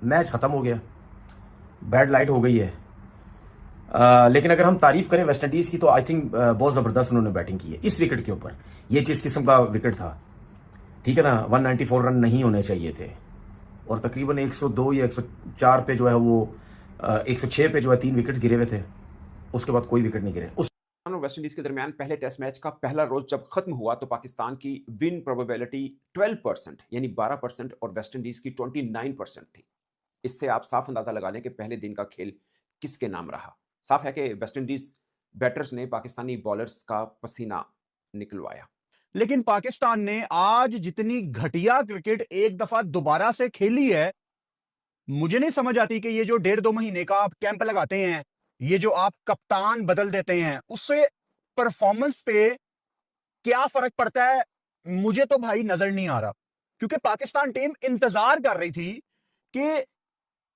Match खत्म हो गया, बैड लाइट हो गई है। लेकिन अगर हम तारीफ करें वेस्ट इंडीज की तो आई थिंक बहुत जबरदस्त उन्होंने बैटिंग की है इस विकेट के ऊपर। ये जिस किस्म का विकेट था, ठीक है ना, 194 रन नहीं होने चाहिए थे और तकरीबन 102 या 104 पे जो है वो 106 पे जो है 3 विकेट गिरे हुए थे। उसके बाद कोई विकेट नहीं गिरे। और वेस्ट इंडीज के दरमियान पहले टेस्ट मैच का पहला रोज जब खत्म हुआ तो पाकिस्तान की विन प्रोबेबिलिटी 12% यानी 12% और वेस्ट इंडीज की 29% थी। इससे आप साफ अंदाजा लगा लें कि पहले दिन का खेल किसके नाम रहा। साफ है कि वेस्ट इंडीज बैटर्स ने पाकिस्तानी बॉलर्स का पसीना निकलवाया। लेकिन पाकिस्तान ने आज जितनी घटिया क्रिकेट एक दफा दोबारा से खेली है, मुझे नहीं समझ आती कि ये जो 1.5-2 महीने का आप कैंप लगाते हैं, ये जो आप कप्तान बदल देते हैं, उससे परफॉर्मेंस पे क्या फर्क पड़ता है। मुझे तो भाई नजर नहीं आ रहा, क्योंकि पाकिस्तान टीम इंतजार कर रही थी कि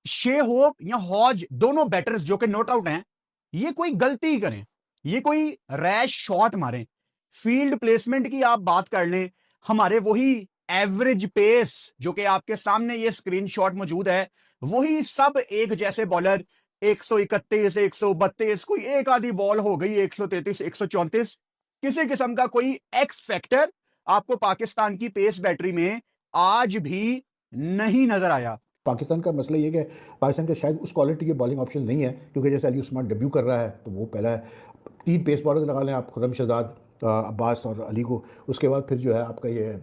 शे होप या हॉज दोनों बैटर्स जो कि नॉट आउट हैं, ये कोई गलती करें, ये कोई रैश शॉट मारें। फील्ड प्लेसमेंट की आप बात कर लें, हमारे वही एवरेज पेस जो कि आपके सामने ये स्क्रीनशॉट मौजूद है, वही सब एक जैसे बॉलर 131 132, कोई एक आधी बॉल हो गई 133 134, किसी किस्म का कोई एक्स फैक्टर आपको पाकिस्तान की पेस बैटरी में आज भी नहीं नजर आया। पाकिस्तान का मसला ये है कि पाकिस्तान के शायद उस क्वालिटी के बॉलिंग ऑप्शन नहीं है, क्योंकि जैसे अली उस्मान डेब्यू कर रहा है तो वो पहला है। 3 पेस बॉलर लगा लें आप, खुर्रम शहजाद, अब्बास और अली को, उसके बाद फिर जो है आपका ये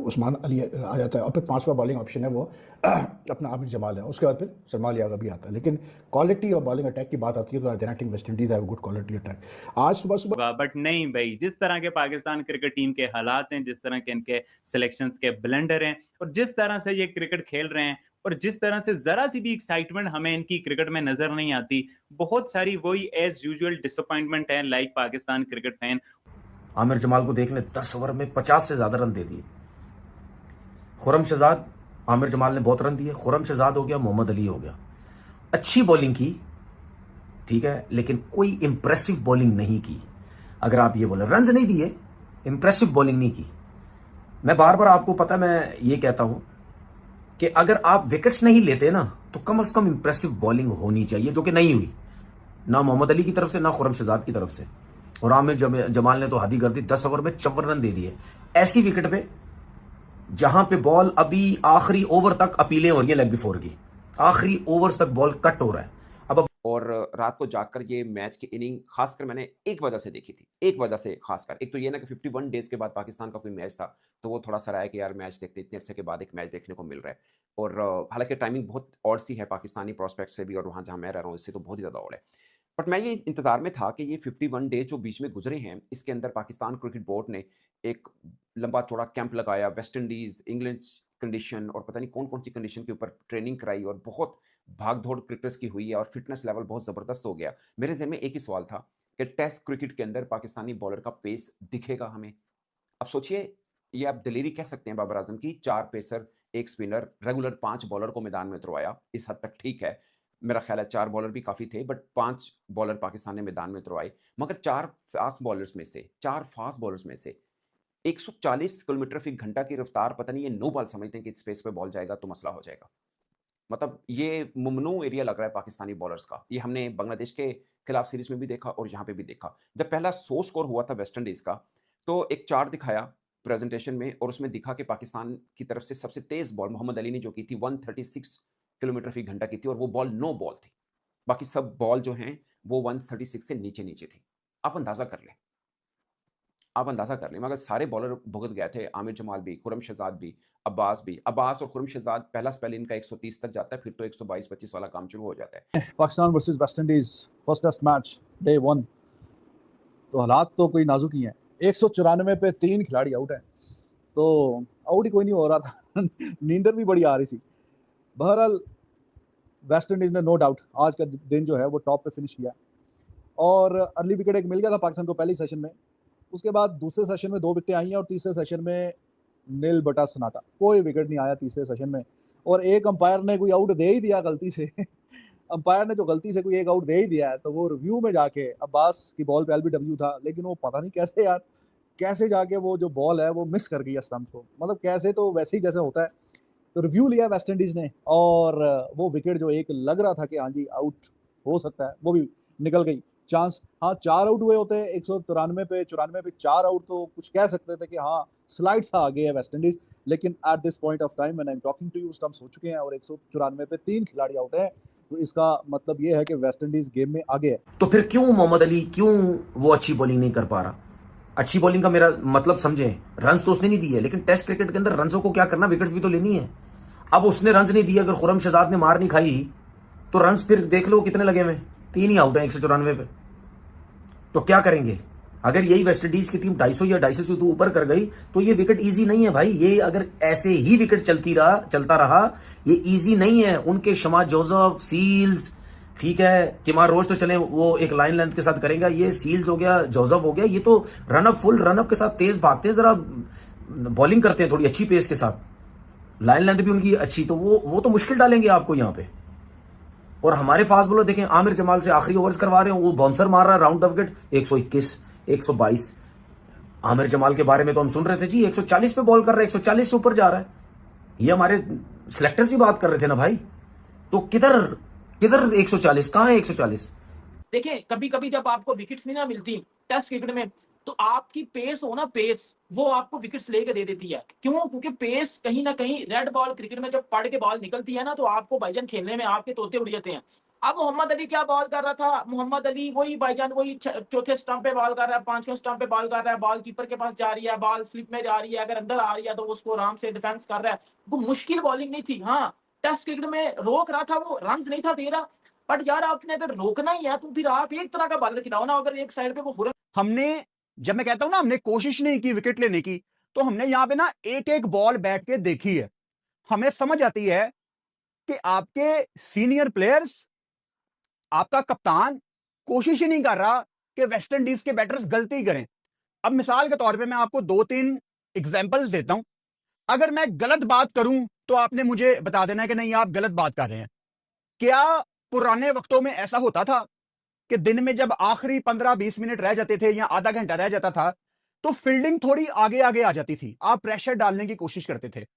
उस्मान अली आ जाता है और फिर 5वां बॉलिंग ऑप्शन है वो अपना आमिर जमाल है, उसके बाद फिर सलमान यागा भी आता है। लेकिन क्वालिटी और बॉलिंग अटैक की बात आती है तो आई थिंक वेस्ट इंडीज़ है गुड क्वालिटी अटैक। आज सुबह सुबह बट नहीं भाई, जिस तरह के पाकिस्तान क्रिकेट टीम के हालात हैं, जिस तरह के इनके सिलेक्शंस के ब्लेंडर हैं और जिस तरह से ये क्रिकेट खेल रहे हैं और जिस तरह से जरा सी भी एक्साइटमेंट हमें इनकी क्रिकेट में नजर नहीं आती, बहुत सारी वही एज यूजुअल डिसअपॉइंटमेंट है like Pakistan cricket fan. Aamir Jamal को देख ले, 10 ओवर में 50 से ज्यादा रन दे दिए। खुर्रम शहजाद, आमिर जमाल ने बहुत रन दिए, खुर्रम शहजाद हो गया, मोहम्मद अली हो गया। अच्छी बॉलिंग की, ठीक है, लेकिन कोई इंप्रेसिव बॉलिंग नहीं की। अगर आप ये बोले रन नहीं दिए, इंप्रेसिव बॉलिंग नहीं की। मैं बार बार आपको पता, मैं ये कहता हूं कि अगर आप विकेट्स नहीं लेते ना तो कम से कम इंप्रेसिव बॉलिंग होनी चाहिए, जो कि नहीं हुई, ना मोहम्मद अली की तरफ से ना खुर्रम शहजाद की तरफ से। और आमिर जमाल ने तो हद ही कर दी, 10 ओवर में 54 रन दे दिए ऐसी विकेट पे जहां पे बॉल अभी आखिरी ओवर तक अपीलें हो रही है, लेग बिफोर की आखिरी ओवर्स तक बॉल कट हो रहा है। और रात को जाकर ये मैच की इनिंग खासकर मैंने एक वजह से देखी थी, एक वजह से खासकर। एक तो ये ना कि 51 डेज के बाद पाकिस्तान का कोई मैच था तो वो थोड़ा सा रहा है कि यार मैच देखते इतने अरसे के बाद एक मैच देखने को मिल रहा है। और हालांकि टाइमिंग बहुत ऑड सी है पाकिस्तानी प्रोस्पेक्ट से भी, और वहाँ जहाँ मैं रह रहा हूँ इससे तो बहुत ही ज़्यादा ऑड है। बट मैं ये इंतजार में था कि ये 51 डेज जो बीच में गुजरे हैं, इसके अंदर पाकिस्तान क्रिकेट बोर्ड ने एक लंबा चौड़ा कैंप लगाया, वेस्ट इंडीज इंग्लैंड कंडीशन और पता नहीं कौन कौन सी कंडीशन के ऊपर ट्रेनिंग कराई और बहुत भाग दौड़ क्रिकेटर्स की हुई है और फिटनेस लेवल बहुत ज़बरदस्त हो गया। मेरे जहन में एक ही सवाल था कि टेस्ट क्रिकेट के अंदर पाकिस्तानी बॉलर का पेस दिखेगा हमें। अब सोचिए, ये आप दलेरी कह सकते हैं बाबर आजम की, 4 पेसर 1 स्पिनर, रेगुलर 5 बॉलर को मैदान में उतरवाया। इस हद तक ठीक है, मेरा ख्याल है 4 बॉलर भी काफ़ी थे, बट 5 बॉलर पाकिस्तान ने मैदान में उतरवाए। मगर 4 फास्ट बॉलर्स में से 140 किलोमीटर फी घंटा की रफ्तार, पता नहीं ये नो बॉल समझते हैं कि स्पेस पे बॉल जाएगा तो मसला हो जाएगा। मतलब ये मुमनू एरिया लग रहा है पाकिस्तानी बॉलर्स का। ये हमने बांग्लादेश के खिलाफ सीरीज में भी देखा और यहाँ पे भी देखा। जब पहला 100 स्कोर हुआ था वेस्ट इंडीज का, तो एक चार्ट दिखाया प्रेजेंटेशन में और उसमें दिखा कि पाकिस्तान की तरफ से सबसे तेज बॉल मोहम्मद अली ने जो की थी 136 किलोमीटर फी घंटा की थी, और वो बॉल नो बॉल थी। बाकी सब बॉल जो हैं वो 136 से नीचे नीचे थी। आप अंदाजा कर लें, मगर सारे बॉलर भुगत गए थे। आमिर जमाल भी, खुर्रम शहजाद भी, अब्बास भी। अब्बास और खुर्रम शहजाद पहला स्पेल इनका 130 तक जाता है, फिर तो 122-25 वाला काम शुरू हो जाता है। Pakistan versus West Indies first test match day 1, तो हालात तो कोई नाजुक ही हैं। 194 पे 3 खिलाड़ी आउट हैं, तो आउट ही कोई नहीं हो रहा था नींदर भी बड़ी आ रही थी। बहरहाल वेस्ट इंडीज ने नो डाउट आज का दिन जो है वो टॉप पे फिनिश किया, और अर्ली विकेट एक मिल गया था पाकिस्तान को पहले सेशन में। उसके बाद दूसरे सेशन में 2 विकेटें आई हैं और तीसरे सेशन में नील बटा सन्नाटा, कोई विकेट नहीं आया तीसरे सेशन में। और एक अंपायर ने कोई आउट दे ही दिया गलती से अंपायर ने जो गलती से कोई एक आउट दे ही दिया है, तो वो रिव्यू में जाके अब्बास की बॉल पे एलबीडब्ल्यू था, लेकिन वो पता नहीं कैसे यार, कैसे जाके वो जो बॉल है वो मिस कर गई स्टंप को। मतलब कैसे, तो वैसे ही जैसे होता है। रिव्यू लिया वेस्ट इंडीज ने और वो विकेट जो एक लग रहा था कि हाँ जी आउट हो सकता है, वो भी निकल गई। चांस, हाँ 4 आउट हुए होते, 193 पे 94 पे 4 आउट, तो कुछ कह सकते थे कि हाँ स्लाइड सा आगे है वेस्ट इंडीज। लेकिन at this point of time when I am talking to you stumps हो चुके हैं और 194 पे 3 खिलाड़ी आउट है, तो इसका मतलब ये है कि वेस्ट इंडीज गेम में आगे है। तो फिर क्यों मोहम्मद अली, क्यों वो अच्छी बॉलिंग नहीं कर पा रहा? अच्छी बॉलिंग का मेरा मतलब समझे, रन तो उसने नहीं दिए, लेकिन टेस्ट क्रिकेट के अंदर रनों को क्या करना, विकेट्स भी तो लेनी है। अब उसने रन नहीं दिए, अगर खुरम शहजाद ने मार नहीं खाई तो रन फिर देख लो कितने लगे में, 3 ही आउट है 194 पे। तो क्या करेंगे? अगर यही वेस्टइंडीज की टीम 250 या 250 से तो ऊपर कर गई तो ये विकेट इजी नहीं है भाई। ये अगर ऐसे ही विकेट चलता रहा, ये इजी नहीं है। उनके शमा जोसेफ, सील्स, ठीक है, किमार रोज तो चले वो एक लाइन लेंथ के साथ करेगा, ये सील्स हो गया, जोसेफ हो गया, ये तो रनअप, फुल रनअप के साथ तेज भागते हैं, जरा बॉलिंग करते हैं थोड़ी अच्छी पेस के साथ, लाइन लेंथ भी उनकी अच्छी, तो वो तो मुश्किल डालेंगे आपको यहां पे। और हमारे फास्ट बॉलर देखें, आमिर जमाल से आखिरी ओवर्स करवा रहे हो, वो बाउंसर मार रहा है round the wicket 121, 122। Aamir Jamal के बारे में तो हम सुन रहे थे जी 140 पे बॉल कर रहा है, 140 से ऊपर जा रहा है। ये हमारे सिलेक्टर्स ही बात कर रहे थे ना भाई। तो किधर 140, कहां है 140? देखिए कभी कभी जब आपको विकेट्स नहीं ना मिलती टेस्ट क्रिकेट में, तो आपकी पेस हो ना, पेस वो आपको विकेट्स लेके दे देती है। क्यों? क्योंकि पेस कहीं ना कहीं रेड बॉल क्रिकेट में जब पड़ के बॉल निकलती है ना, तो आपको भाईजान खेलने में आपके तोते उड़ जाते हैं। अब मोहम्मद अली क्या बॉल कर रहा था? मोहम्मद अली वही भाईजान वही चौथे स्टंप पे बॉल कर रहा है, 5वें स्टंप पे बॉल कर रहा है, बॉल कीपर के पास जा रही है, बॉल स्लिप में जा रही है, अगर अंदर आ रही है तो उसको आराम से डिफेंस कर रहा है। वो मुश्किल बॉलिंग नहीं थी। हाँ टेस्ट क्रिकेट में रोक रहा था, वो रन नहीं था दे रहा, बट यार आपने अगर रोकना ही है तो फिर आप एक तरह का बॉलर खिलाओ ना। अगर एक साइड पे वो खुरम, हमने, जब मैं कहता हूं ना हमने कोशिश नहीं की विकेट लेने की, तो हमने यहां पे ना एक एक बॉल बैठ के देखी है। हमें समझ आती है कि आपके सीनियर प्लेयर्स, आपका कप्तान कोशिश ही नहीं कर रहा कि वेस्ट इंडीज के बैटर्स गलती करें। अब मिसाल के तौर पे मैं आपको 2-3 एग्जांपल्स देता हूं। अगर मैं गलत बात करूं तो आपने मुझे बता देना है कि नहीं आप गलत बात कर रहे हैं। क्या पुराने वक्तों में ऐसा होता था कि दिन में जब आखिरी 15-20 मिनट रह जाते थे या आधा घंटा रह जाता था, तो फील्डिंग थोड़ी आगे आगे आ जाती थी, आप प्रेशर डालने की कोशिश करते थे?